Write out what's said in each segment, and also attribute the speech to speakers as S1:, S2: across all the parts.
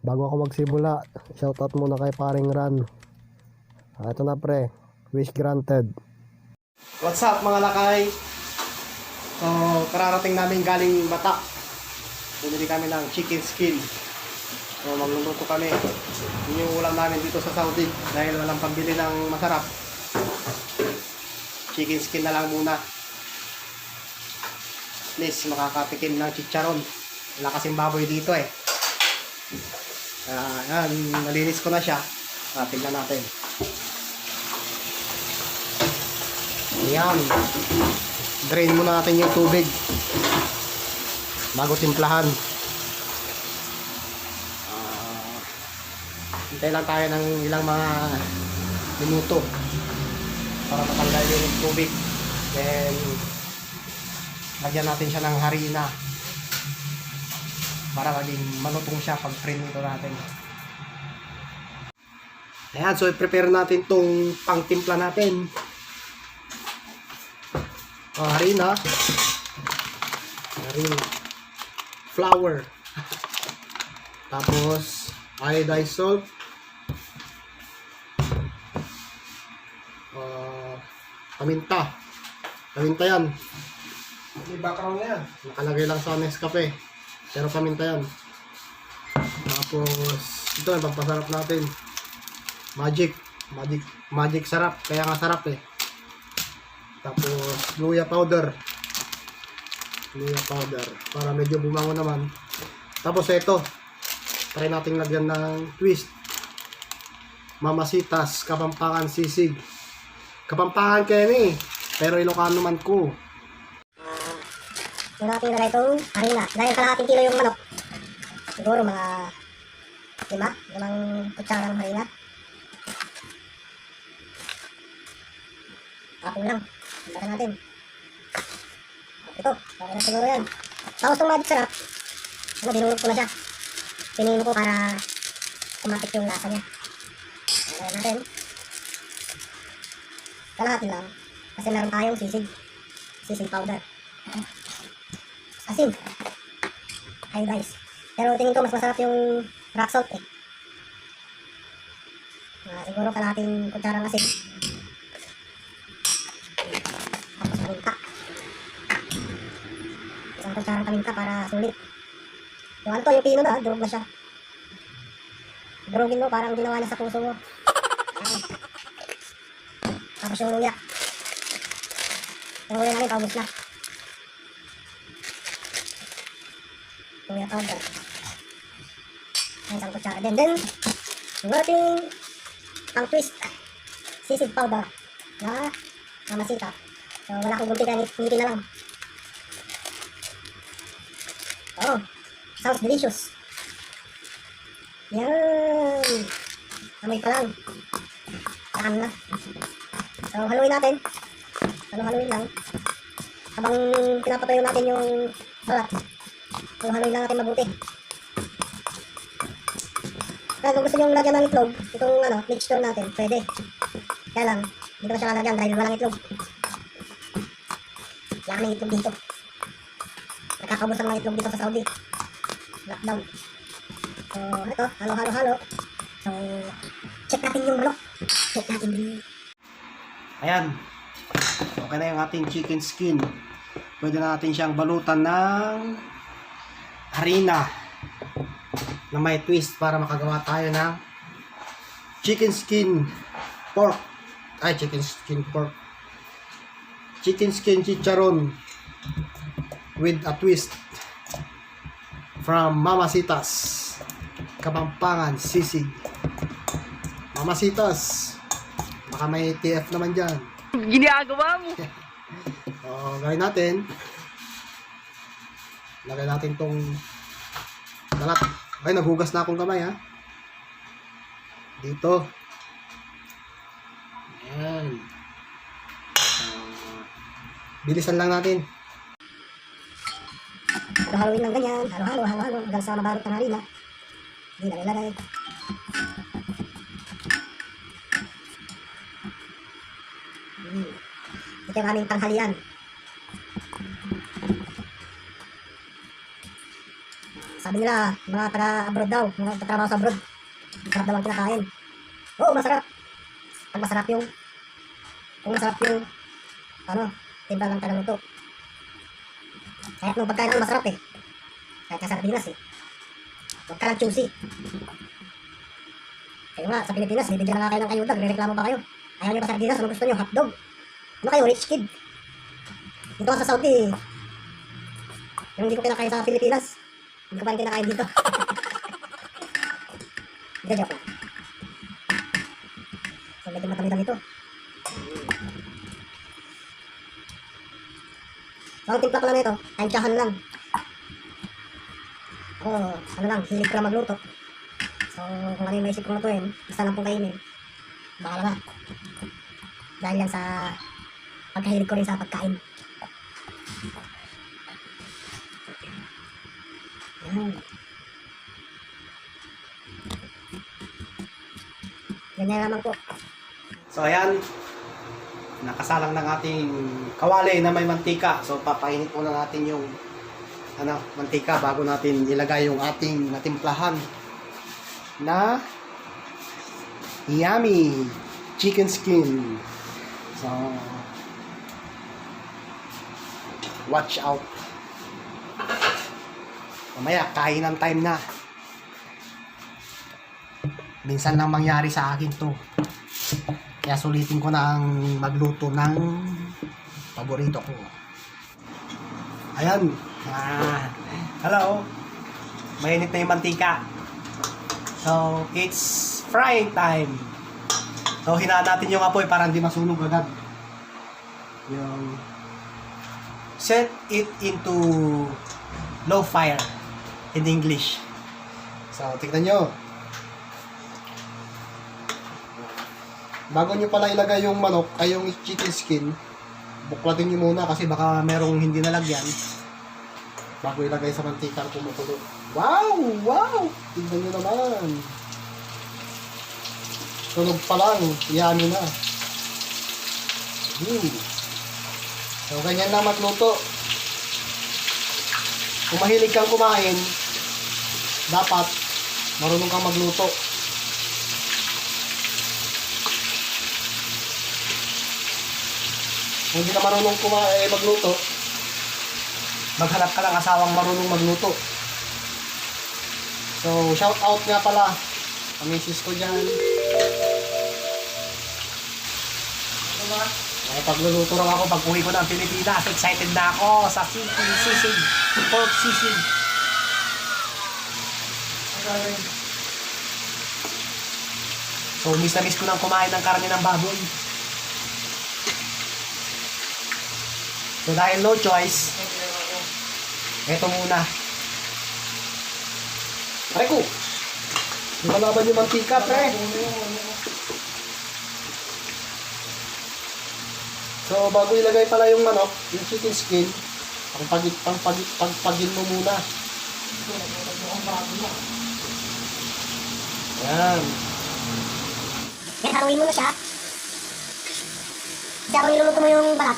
S1: Bago ako magsimula, shoutout muna kay paring Ran. Ito na pre, wish granted. What's up mga lakay? So, kararating namin galing Bata. Bumili kami ng chicken skin. So, magluluto kami. Yun yung ulam namin dito sa Saudi. Dahil walang pambili ng masarap. Chicken skin na lang muna. At least makakatikim ng chicharon. Wala kasing baboy dito eh. Yan, nalinis ko na siya. Tignan natin. Ayan. Drain muna natin yung tubig bago timplahan. Hintay lang tayo ng ilang mga minuto para matanggal yung tubig. Then lagyan natin siya ng harina para maging malutong siya pag prinito natin. Ayan, so i-prepare natin tong pangtimpla natin. Harina, flour, tapos iodized salt, paminta yan. May background na yan. Nakalagay lang sa Nescafe, pero paminta yan. Tapos ito ang pagpasarap natin, magic sarap, kaya nga sarap eh. Tapos luya powder para medyo bumango naman. Tapos ito, try nating lagyan ng twist, Mamasitas Kapampangan sisig. Kapampangan kayo ni, pero Ilocano man ko.
S2: Yung natin nilagay itong harina. Dahil kalahating kilo yung manok, siguro mga 5 kutsara ng harina. Tapos lang, baka natin. Ito, okay na siguro yan. Tapos itong magic sarap, binulog ko na siya. Pinino ko para kumapit yung lasa niya. Lagyan natin. Kalahati lang, kasi meron tayong sisig powder. Asin, iodized. Pero tingin ko mas masarap yung rock salt eh. Siguro kalahating kutsarang asin. Tapos paminta. Isang kutsarang paminta para sulit. Yung ano to, yung pino na, durog na siya. Durugin mo parang ginawa niya sa puso mo. Tapos yung luya. Yung luya namin, paubos na. Luya powder. Isang kutsara din. Then, yung ating pang twist, sisig powder na Mamasita. So, wala akong gunting kaya ngipin na lang. Oh, sounds delicious. Yan. Amoy pa lang. Saan na. So, haluin natin. Haluin lang. Habang pinapatayo natin yung balat. So, haluin lang natin mabuti. Kaya kung gusto nyo lagyan ng itlog, itong mixture natin, pwede. Kaya lang, hindi ko siya lalagyan dahil walang itlog. Wala kaming itlog dito. Nakakaubos ang mga itlog dito sa Saudi. Lockdown. So, ito, halo. So, check natin yung manok. Check natin yung...
S1: Ayan. Okay na yung ating chicken skin. Pwede na natin siyang balutan ng harina na may twist para makagawa tayo ng chicken skin pork. Chicken skin chicharon with a twist from Mamasitas Kapampangan sisig. Mamasitas, baka may TF naman dyan.
S3: Ginagawa mo.
S1: Gawin natin. Lagay natin tong dalat. Okay, naghugas na akong kamay ha. Dito. Ayan. Bilisan lang natin.
S2: Haluin lang ganyan. Halo. Hanggang sa mabalot ng harina. Hindi na nilagay. Ito yung aming tanghalian. Sabi nila, mga taga-abroad daw, mga tatrabaho sa abroad. Masarap daw ang kinakain. Oo, masarap. Kung masarap yung, timpla ng tagaluto. Kahit nung pagkain ang masarap eh. Kahit sa Pilipinas eh. Huwag ka lang choosy. Kayo nga, sa Pilipinas, bibigyan na nga kayo ng ayuda, reklamo pa kayo. Ayaw nyo pa sa Pilipinas, ano gusto nyo? Hotdog. Ano kayo, rich kid? Dito ka sa Saudi, yung hindi ko kinakain sa Pilipinas, hindi ko pa rin kinakain dito. Hindi, joke lang. So, medyo matamitan ito. So, ang timpla ko lang ito, tansyahan lang. Ako, ano lang, hilig ko lang magluto. So, kung ano yung maisip kong lutuin, basta lang pong kainin. Baka lang. Dahil yan sa pagkahilig ko rin sa pagkain. Yan. Ganyan naman po.
S1: So ayan, nakasalang ng ating kawali na may mantika. So papainit muna natin yung mantika bago natin ilagay yung ating natimplahan na yummy chicken skin. So watch out. Mamaya, kainan time na. Minsan lang mangyari sa akin to. Kaya sulitin ko na ang magluto ng paborito ko. Ayan. Hello. Mainit na yung mantika. So, it's frying time. So, hinaan natin yung apoy para hindi masunog agad. Yung set it into low fire in English. So, tignan nyo. Bago nyo pala ilagay yung manok, ay yung chicken skin, buklatin nyo muna kasi baka merong hindi nalagyan bago ilagay sa mantika ang kumukulo. Wow! Wow! Tignan nyo naman. Tunog pa lang, yummy na. So, ganyan lang magluto. Kung mahilig kang kumain, dapat marunong kang magluto. Kung hindi ka marunong magluto, maghanap ka ng asawang marunong magluto. So, shout out nga pala ang misis ko dyan. Pagluluto lang ako pag uwi ko ng Pilipinas. Excited na ako sa sisig, pork sisig. So, miss na miss ko nang kumain ng karne ng baboy. So, dahil no choice, eto muna. Pare ko, di ba laban yung mantika, pre? So, bago ilagay pala yung manok, yung chicken skin, pagpagin mo muna. Yan.
S2: Yan, haruin mo na siya. Kasi kung niluluto mo yung balat,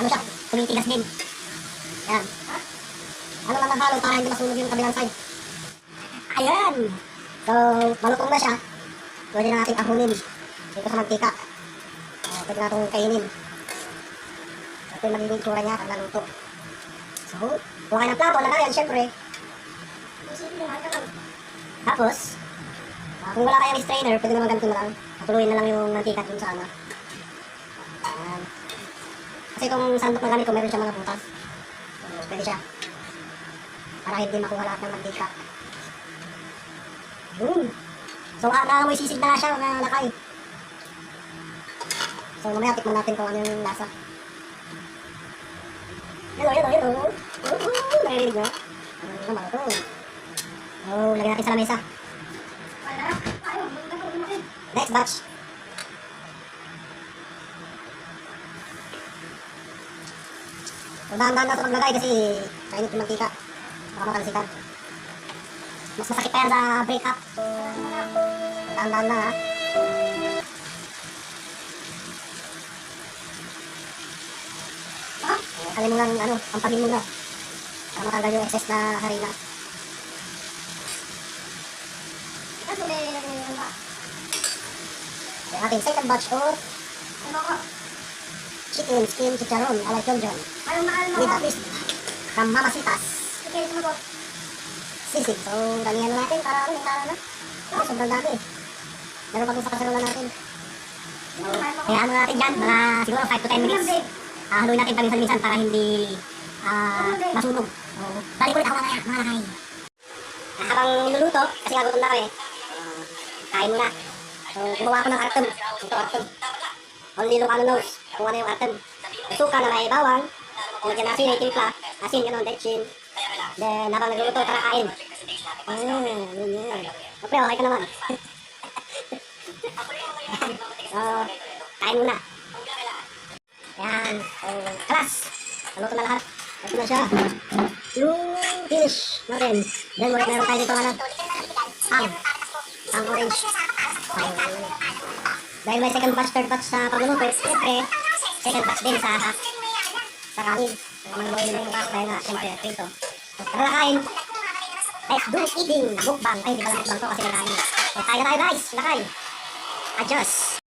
S2: ano siya, tumitigas din. Yan. Ano lang ang halo para hindi masunog yung kabilang side. Ayan! So, malutong na siya. Pwede na natin ahunin dito sa mantika. Pwede na itong kainin. Ito yung magiging tsura niya pag naluto. So, kuha kayo ng plato, lagayan, syempre. Tapos, kung wala kayong strainer, pwede naman ganito na lang. Patuluin na lang yung mantika dun sa ano. Ayan. Kasi itong sandok na gamit ko, meron siya mga butas. So, pwede siya. Para hindi makuha lahat ng mantika. Yun. So, naamoy sisig na siya, mga lakay. So, mamaya tikman natin kung ano yung lasa. Hello. Narinig nyo? Ano naman ito? So, lagyan natin sa lamesa. Next batch. So, dahan-dahan na ito maglagay kasi kainit yung mantika. Baka matalsikan. Mas masakit pa yan sa break up. Dahan-dahan na ha. Alin mo lang, pampagin muna. Para matanggal yung excess na harina. ating second batch of chicken skin chicharon ala John John. With a twist from Mamasitas. Sisig. So, damihan na natin para ano, sobrang dami. Meron pa dun sa kasarola natin. Kaya ano natin dyan, mga siguro 5 to 10 minutes. Haluin natin paminsan-minsan para hindi masunog. So, balik ulit ako mamaya, mga lakay. Habang niluluto, kasi gutom na ako eh. Kain muna. So, gumawa ako ng karton. Ito karton. Only Lucano knows kung ano yung karton. Suka na may bawang. Lagyan na asin, timpla. Asin, ganun, dechin. Then, habang nagluluto, tara kain. Ganyan. Okay, okay ka naman. So, kain muna. Yan. So, kalas. Naluto na lahat. Ito na siya. Yung finish natin. Then, meron tayo dito ano. Ang orange. Dahil may second batch, third batch sa pagluluto, siyempre, second batch din sa kanin. Mag-boil din yung back dahil na, siyempre, prito. So, tara na kain. Let's do eating. Mukbang. Ay, hindi pala mukbang to kasi may kanin. So, tayo na tayo guys. Lakay. Adjust.